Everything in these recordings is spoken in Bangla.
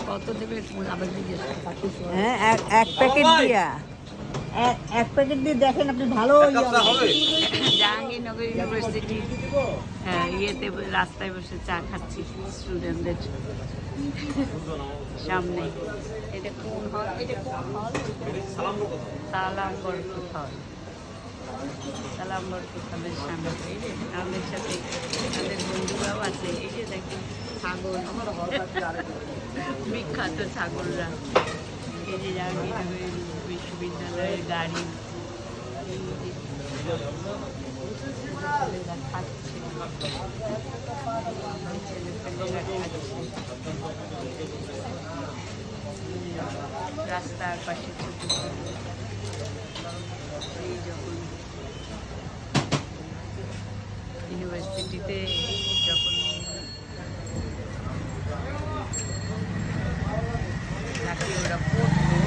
কত দেবে আবার জিজ্ঞেস হ্যাঁ এক প্যাকেট দিয়া এক প্যাকেট দিয়ে দেখেন আপনি ভালো জাহাঙ্গীরনগর ইউনিভার্সিটি ইয়েতে রাস্তায় বসে চা খাচ্ছি স্টুডেন্টদের সামনে। এটা কোন হল? এটা কোন হল? সালাম বরকত হল। সালাম বরকত হলের সামনে আমাদের সাথে আমাদের বন্ধুরাও আছে। এই যে দেখুন ছাগল, বিখ্যাত ছাগলরা। এই যে জাহাঙ্গীরনগর বিশ্ববিদ্যালয়ের গাড়ি খাচ্ছে, রাস্তার পাশে ছোট এই যখন ইউনিভার্সিটিতে যখন নাকি ওরা পড়তো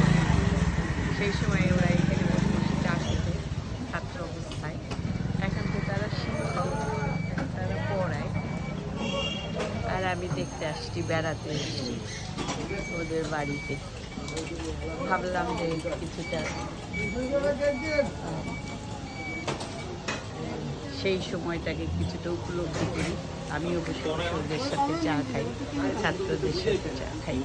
সেই সময় ওরা এখানে বসে বসে চা খেত ছাত্র অবস্থায়। এখন তো তারা শিক্ষক, এখন তারা পড়ায়। আর আমি দেখতে আসছি, বেড়াতে আসছি ওদের বাড়িতে। ভাবলাম যে কিছুটা সেই সময়টাকে কিছুটা উপলব্ধি করি। আমিও বসে বসে ওদের সাথে চা খাই, ছাত্রদের সাথে চা খাই,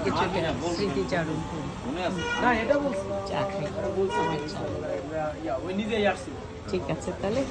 কিছুটা স্মৃতিচারণ করি, চা খাই। ঠিক আছে তাহলে।